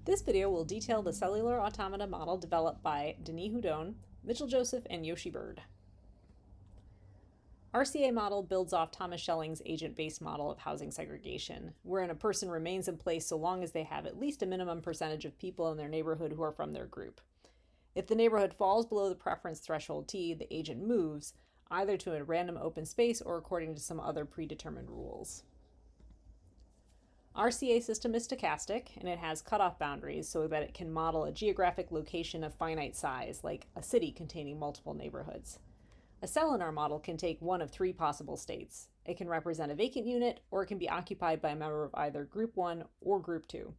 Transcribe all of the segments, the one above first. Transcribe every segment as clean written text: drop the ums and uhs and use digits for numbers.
This video will detail the cellular automata model developed by Denis Houdon, Mitchell Joseph, and Yoshi Bird. RCA model builds off Thomas Schelling's agent-based model of housing segregation, wherein a person remains in place so long as they have at least a minimum percentage of people in their neighborhood who are from their group. If the neighborhood falls below the preference threshold T, the agent moves, either to a random open space or according to some other predetermined rules. RCA system is stochastic, and it has cutoff boundaries so that it can model a geographic location of finite size, like a city containing multiple neighborhoods. A cell in our model can take one of three possible states. It can represent a vacant unit, or it can be occupied by a member of either Group 1 or Group 2.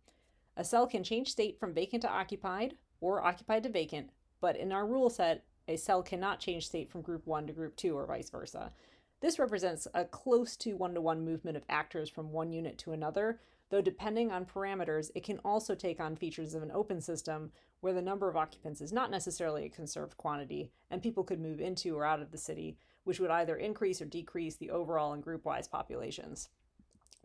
A cell can change state from vacant to occupied, or occupied to vacant, but in our rule set, a cell cannot change state from Group 1 to Group 2 or vice versa. This represents a close to one-to-one movement of actors from one unit to another, though depending on parameters, it can also take on features of an open system where the number of occupants is not necessarily a conserved quantity, and people could move into or out of the city, which would either increase or decrease the overall and group-wise populations.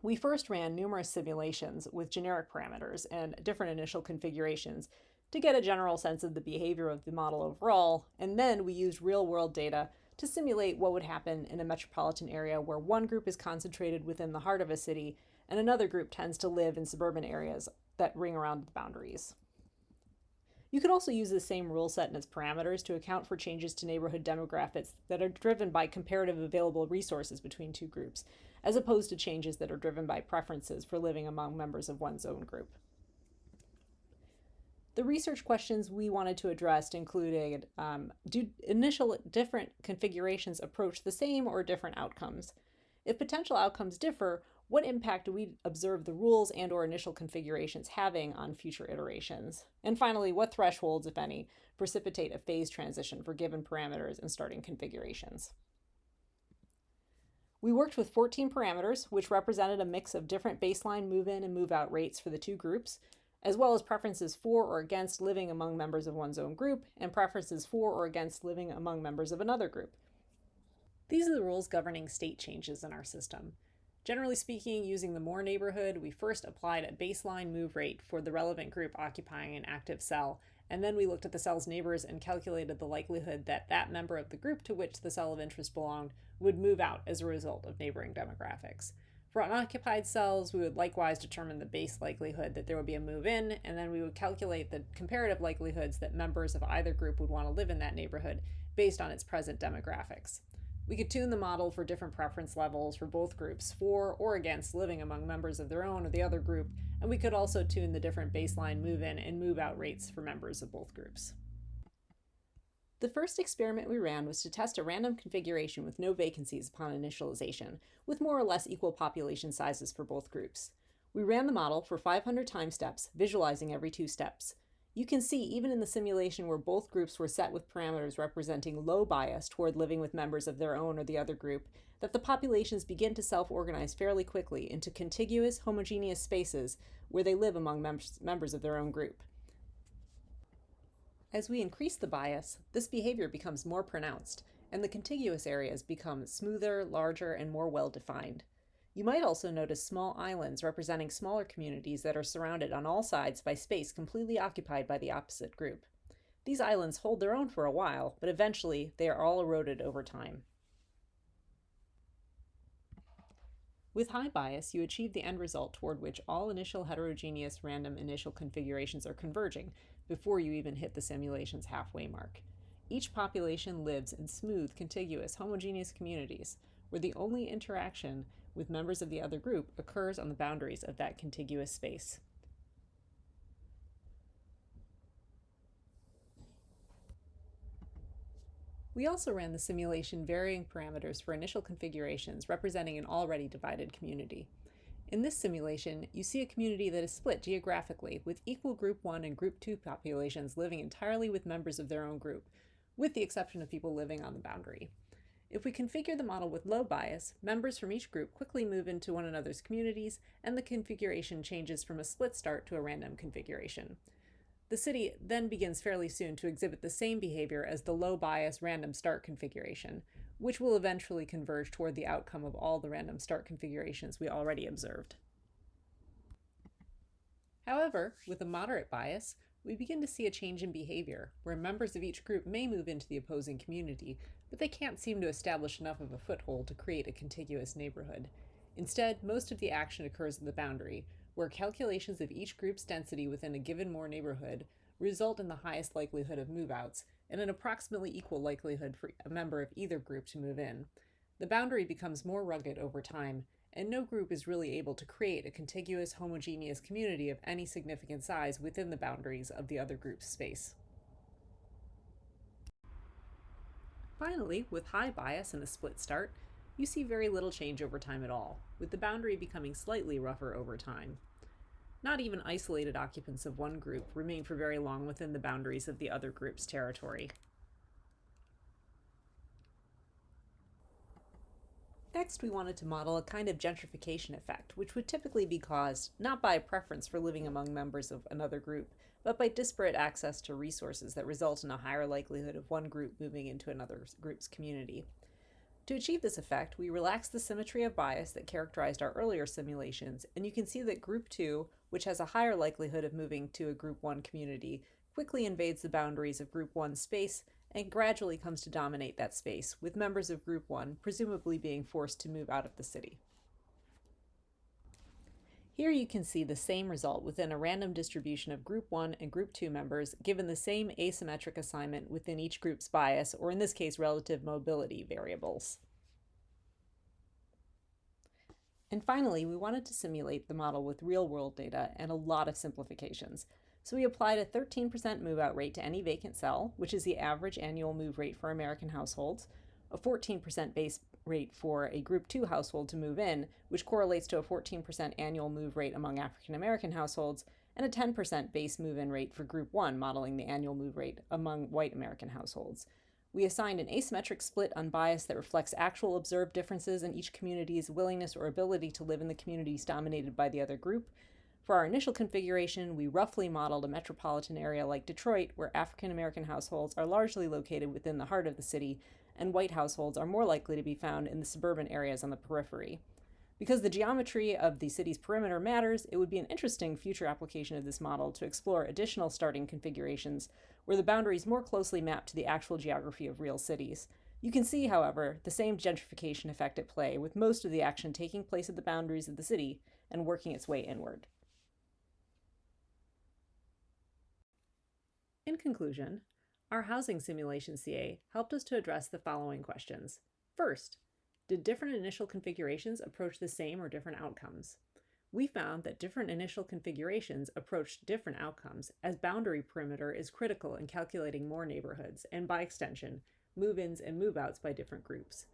We first ran numerous simulations with generic parameters and different initial configurations to get a general sense of the behavior of the model overall, and then we used real-world data to simulate what would happen in a metropolitan area where one group is concentrated within the heart of a city and another group tends to live in suburban areas that ring around the boundaries. You could also use the same rule set and its parameters to account for changes to neighborhood demographics that are driven by comparative available resources between two groups, as opposed to changes that are driven by preferences for living among members of one's own group. The research questions we wanted to address included, do initial different configurations approach the same or different outcomes? If potential outcomes differ, what impact do we observe the rules and or initial configurations having on future iterations? And finally, what thresholds, if any, precipitate a phase transition for given parameters and starting configurations? We worked with 14 parameters, which represented a mix of different baseline move-in and move-out rates for the two groups, as well as preferences for or against living among members of one's own group, and preferences for or against living among members of another group. These are the rules governing state changes in our system. Generally speaking, using the Moore neighborhood, we first applied a baseline move rate for the relevant group occupying an active cell, and then we looked at the cell's neighbors and calculated the likelihood that that member of the group to which the cell of interest belonged would move out as a result of neighboring demographics. For unoccupied cells, we would likewise determine the base likelihood that there would be a move-in, and then we would calculate the comparative likelihoods that members of either group would want to live in that neighborhood based on its present demographics. We could tune the model for different preference levels for both groups, for or against living among members of their own or the other group, and we could also tune the different baseline move-in and move-out rates for members of both groups. The first experiment we ran was to test a random configuration with no vacancies upon initialization, with more or less equal population sizes for both groups. We ran the model for 500 time steps, visualizing every 2 steps. You can see, even in the simulation where both groups were set with parameters representing low bias toward living with members of their own or the other group, that the populations begin to self-organize fairly quickly into contiguous, homogeneous spaces where they live among members of their own group. As we increase the bias, this behavior becomes more pronounced, and the contiguous areas become smoother, larger, and more well-defined. You might also notice small islands representing smaller communities that are surrounded on all sides by space completely occupied by the opposite group. These islands hold their own for a while, but eventually they are all eroded over time. With high bias, you achieve the end result toward which all initial heterogeneous random initial configurations are converging before you even hit the simulation's halfway mark. Each population lives in smooth, contiguous, homogeneous communities, where the only interaction with members of the other group occurs on the boundaries of that contiguous space. We also ran the simulation varying parameters for initial configurations representing an already divided community. In this simulation, you see a community that is split geographically, with equal Group 1 and Group 2 populations living entirely with members of their own group, with the exception of people living on the boundary. If we configure the model with low bias, members from each group quickly move into one another's communities, and the configuration changes from a split start to a random configuration. The city then begins fairly soon to exhibit the same behavior as the low bias random start configuration, which will eventually converge toward the outcome of all the random start configurations we already observed. However, with a moderate bias, we begin to see a change in behavior, where members of each group may move into the opposing community, but they can't seem to establish enough of a foothold to create a contiguous neighborhood. Instead, most of the action occurs at the boundary, where calculations of each group's density within a given Moore neighborhood result in the highest likelihood of move-outs and an approximately equal likelihood for a member of either group to move in. The boundary becomes more rugged over time, and no group is really able to create a contiguous, homogeneous community of any significant size within the boundaries of the other group's space. Finally, with high bias and a split start, you see very little change over time at all, with the boundary becoming slightly rougher over time. Not even isolated occupants of one group remain for very long within the boundaries of the other group's territory. Next, we wanted to model a kind of gentrification effect, which would typically be caused not by a preference for living among members of another group, but by disparate access to resources that result in a higher likelihood of one group moving into another group's community. To achieve this effect, we relaxed the symmetry of bias that characterized our earlier simulations, and you can see that Group 2, which has a higher likelihood of moving to a Group 1 community, quickly invades the boundaries of Group 1's space and gradually comes to dominate that space, with members of Group 1 presumably being forced to move out of the city. Here you can see the same result within a random distribution of Group 1 and Group 2 members given the same asymmetric assignment within each group's bias, or in this case, relative mobility variables. And finally, we wanted to simulate the model with real-world data and a lot of simplifications. So we applied a 13% move-out rate to any vacant cell, which is the average annual move rate for American households, a 14% base rate for a Group 2 household to move in, which correlates to a 14% annual move rate among African American households, and a 10% base move-in rate for Group 1, modeling the annual move rate among white American households. We assigned an asymmetric split on bias that reflects actual observed differences in each community's willingness or ability to live in the communities dominated by the other group. For our initial configuration, we roughly modeled a metropolitan area like Detroit, where African American households are largely located within the heart of the city, and white households are more likely to be found in the suburban areas on the periphery. Because the geometry of the city's perimeter matters, it would be an interesting future application of this model to explore additional starting configurations where the boundaries more closely map to the actual geography of real cities. You can see, however, the same gentrification effect at play, with most of the action taking place at the boundaries of the city and working its way inward. In conclusion, our housing simulation CA helped us to address the following questions. First, did different initial configurations approach the same or different outcomes? We found that different initial configurations approached different outcomes, as boundary perimeter is critical in calculating Moore neighborhoods, and by extension, move-ins and move-outs by different groups.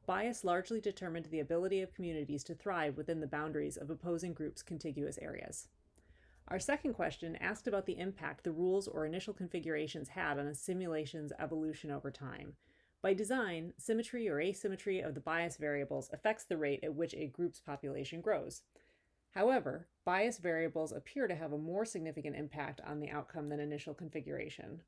Bias largely determined the ability of communities to thrive within the boundaries of opposing groups' contiguous areas. Our second question asked about the impact the rules or initial configurations had on a simulation's evolution over time. By design, symmetry or asymmetry of the bias variables affects the rate at which a group's population grows. However, bias variables appear to have a more significant impact on the outcome than initial configuration.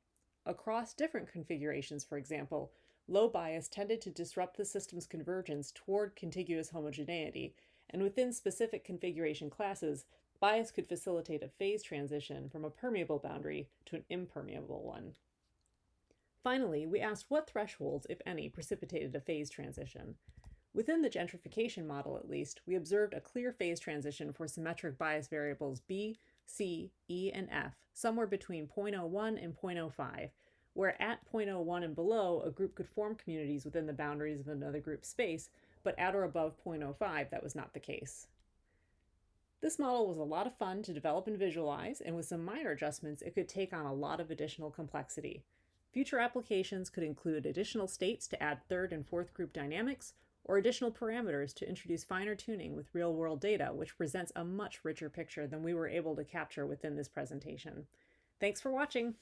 Across different configurations, for example, low bias tended to disrupt the system's convergence toward contiguous homogeneity, and within specific configuration classes, bias could facilitate a phase transition from a permeable boundary to an impermeable one. Finally, we asked what thresholds, if any, precipitated a phase transition. Within the gentrification model, at least, we observed a clear phase transition for symmetric bias variables B, C, E, and F, somewhere between 0.01 and 0.05, where at 0.01 and below, a group could form communities within the boundaries of another group's space, but at or above 0.05, that was not the case. This model was a lot of fun to develop and visualize, and with some minor adjustments, it could take on a lot of additional complexity. Future applications could include additional states to add third and fourth group dynamics, or additional parameters to introduce finer tuning with real-world data, which presents a much richer picture than we were able to capture within this presentation. Thanks for watching!